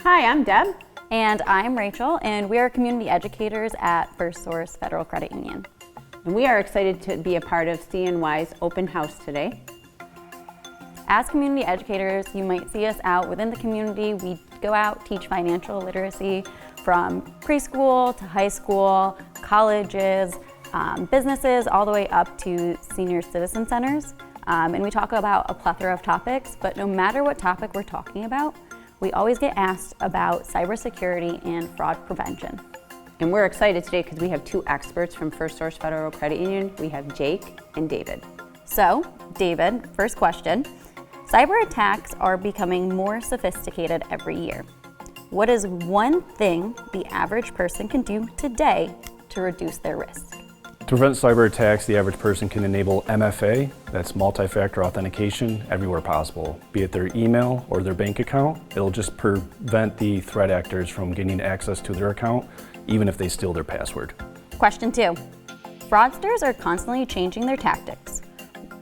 Hi, I'm Deb. And I'm Rachel, and we are community educators at First Source Federal Credit Union. And we are excited to be a part of CNY's open house today. As community educators, you might see us out within the community. We go out, teach financial literacy from preschool to high school, colleges, businesses, all the way up to senior citizen centers. And we talk about a plethora of topics, but no matter what topic we're talking about, we always get asked about cybersecurity and fraud prevention. And we're excited today because we have two experts from First Source Federal Credit Union. We have Jake and David. So, David, first question. Cyber attacks are becoming more sophisticated every year. What is one thing the average person can do today to reduce their risk? To prevent cyber attacks, the average person can enable MFA, that's multi-factor authentication, everywhere possible, be it their email or their bank account. It'll just prevent the threat actors from gaining access to their account, even if they steal their password. Question 2. Fraudsters are constantly changing their tactics.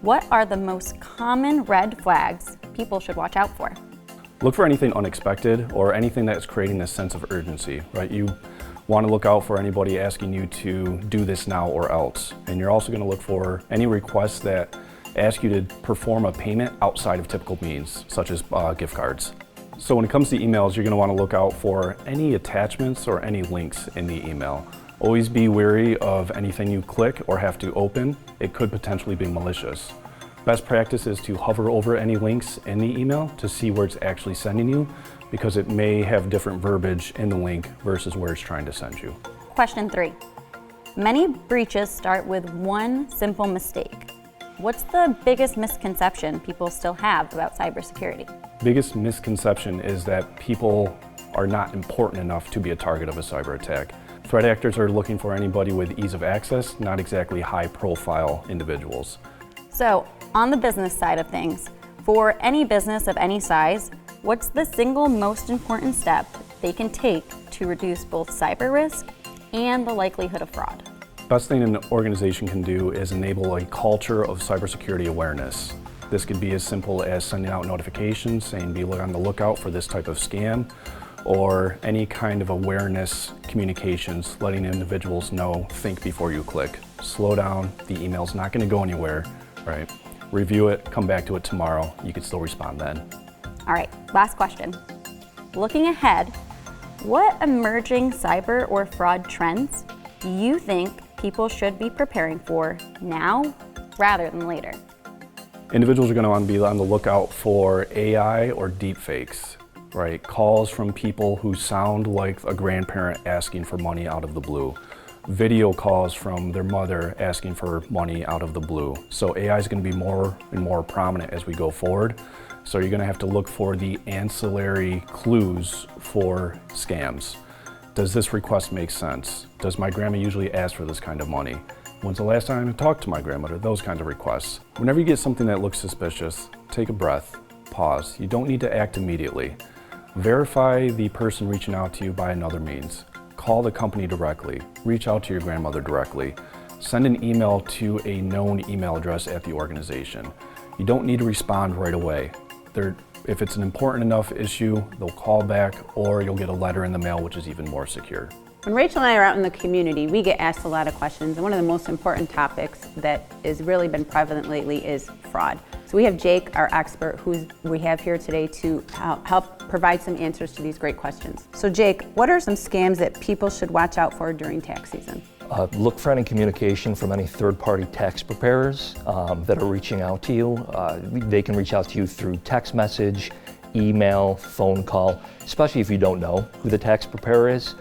What are the most common red flags people should watch out for? Look for anything unexpected or anything that's creating this sense of urgency, right? You want to look out for anybody asking you to do this now or else. And you're also going to look for any requests that ask you to perform a payment outside of typical means, such as gift cards. So when it comes to emails, you're going to want to look out for any attachments or any links in the email. Always be wary of anything you click or have to open. It could potentially be malicious. Best practice is to hover over any links in the email to see where it's actually sending you, because it may have different verbiage in the link versus where it's trying to send you. Question 3. Many breaches start with one simple mistake. What's the biggest misconception people still have about cybersecurity? Biggest misconception is that people are not important enough to be a target of a cyber attack. Threat actors are looking for anybody with ease of access, not exactly high-profile individuals. So, on the business side of things, for any business of any size, what's the single most important step they can take to reduce both cyber risk and the likelihood of fraud? Best thing an organization can do is enable a culture of cybersecurity awareness. This could be as simple as sending out notifications saying be on the lookout for this type of scam, or any kind of awareness communications letting individuals know, think before you click. Slow down, the email's not going to go anywhere, right? Review it, come back to it tomorrow. You can still respond then. All right, last question. Looking ahead, what emerging cyber or fraud trends do you think people should be preparing for now rather than later? Individuals are going to want to be on the lookout for AI or deepfakes, right? Calls from people who sound like a grandparent asking for money out of the blue. Video calls from their mother asking for money out of the blue. So AI is going to be more and more prominent as we go forward. So you're going to have to look for the ancillary clues for scams. Does this request make sense? Does my grandma usually ask for this kind of money? When's the last time I talked to my grandmother? Those kinds of requests. Whenever you get something that looks suspicious, take a breath, pause. You don't need to act immediately. Verify the person reaching out to you by another means. Call the company directly, reach out to your grandmother directly, send an email to a known email address at the organization. You don't need to respond right away. If it's an important enough issue, they'll call back, or you'll get a letter in the mail, which is even more secure. When Rachel and I are out in the community, we get asked a lot of questions, and one of the most important topics that has really been prevalent lately is fraud. So we have Jake, our expert, who we have here today to help provide some answers to these great questions. So Jake, what are some scams that people should watch out for during tax season? Look for any communication from any third-party tax preparers that are reaching out to you. They can reach out to you through text message, email, phone call, especially if you don't know who the tax preparer is.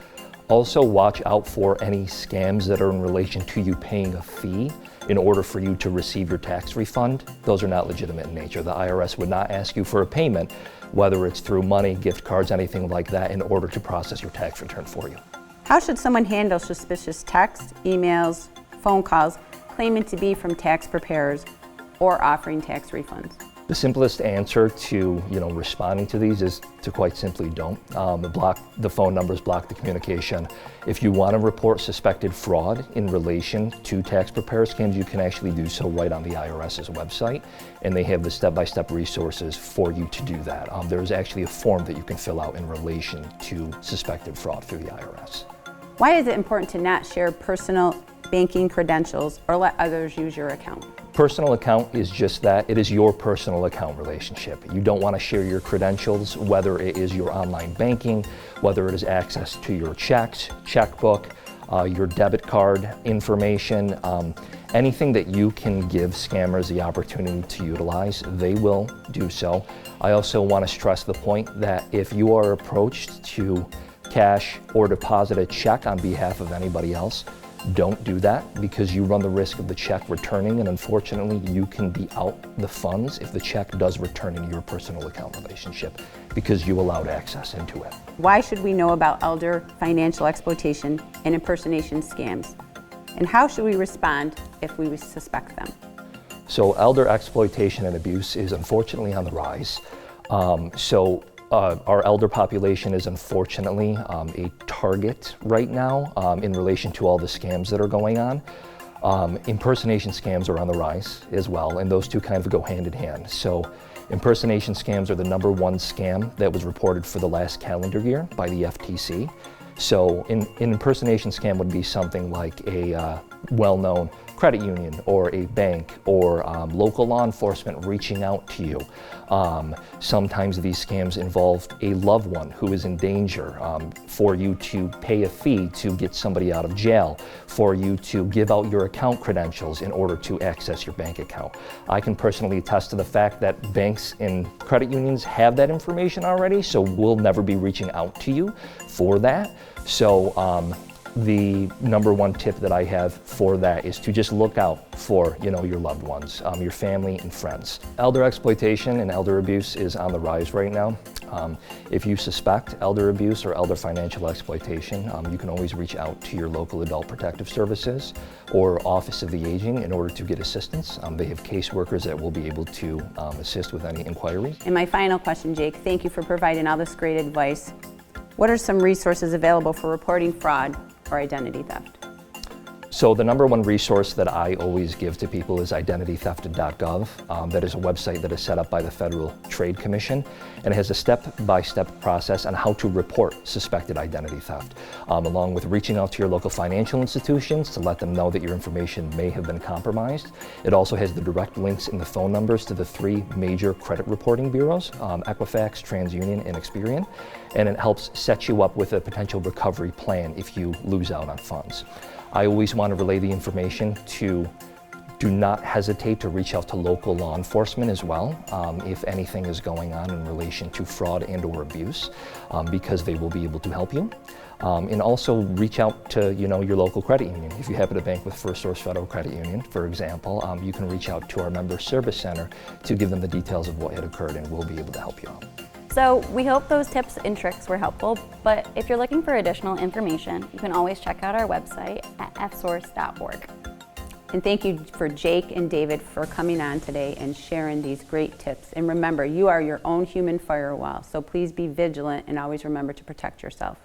Also, watch out for any scams that are in relation to you paying a fee in order for you to receive your tax refund. Those are not legitimate in nature. The IRS would not ask you for a payment, whether it's through money, gift cards, anything like that, in order to process your tax return for you. How should someone handle suspicious texts, emails, phone calls claiming to be from tax preparers or offering tax refunds? The simplest answer to responding to these is to quite simply don't. Block the phone numbers, block the communication. If you want to report suspected fraud in relation to tax preparer scams, you can actually do so right on the IRS's website, and they have the step-by-step resources for you to do that. There's actually a form that you can fill out in relation to suspected fraud through the IRS. Why is it important to not share personal banking credentials or let others use your account? Personal account is just that. It is your personal account relationship. You don't want to share your credentials, whether it is your online banking, whether it is access to your checks, checkbook, your debit card information, anything that you can give scammers the opportunity to utilize, they will do so. I also want to stress the point that if you are approached to cash or deposit a check on behalf of anybody else, don't do that, because you run the risk of the check returning, and unfortunately you can be out the funds if the check does return in your personal account relationship because you allowed access into it. Why should we know about elder financial exploitation and impersonation scams? And how should we respond if we suspect them? So elder exploitation and abuse is unfortunately on the rise. Our elder population is unfortunately a target right now in relation to all the scams that are going on. Impersonation scams are on the rise as well, and those two kind of go hand in hand. So impersonation scams are the #1 scam that was reported for the last calendar year by the FTC. So an impersonation scam would be something like a well-known credit union or a bank or local law enforcement reaching out to you. Sometimes these scams involve a loved one who is in danger, for you to pay a fee to get somebody out of jail, for you to give out your account credentials in order to access your bank account. I can personally attest to the fact that banks and credit unions have that information already, so we'll never be reaching out to you for that. So the #1 tip that I have for that is to just look out for your loved ones, your family and friends. Elder exploitation and elder abuse is on the rise right now. If you suspect elder abuse or elder financial exploitation, you can always reach out to your local Adult Protective Services or Office of the Aging in order to get assistance. They have caseworkers that will be able to assist with any inquiries. And my final question, Jake, thank you for providing all this great advice. What are some resources available for reporting fraud or identity theft? So the #1 resource that I always give to people is identitytheft.gov. That is a website that is set up by the Federal Trade Commission, and it has a step-by-step process on how to report suspected identity theft, along with reaching out to your local financial institutions to let them know that your information may have been compromised. It also has the direct links and the phone numbers to the 3 major credit reporting bureaus, Equifax, TransUnion, and Experian, and it helps set you up with a potential recovery plan if you lose out on funds. I always want to relay the information to do not hesitate to reach out to local law enforcement as well if anything is going on in relation to fraud and or abuse, because they will be able to help you. And also reach out to your local credit union. If you happen to bank with First Source Federal Credit Union, for example, you can reach out to our Member Service Center to give them the details of what had occurred, and we'll be able to help you out. So we hope those tips and tricks were helpful, but if you're looking for additional information, you can always check out our website at fsource.org. And thank you for Jake and David for coming on today and sharing these great tips. And remember, you are your own human firewall, so please be vigilant and always remember to protect yourself.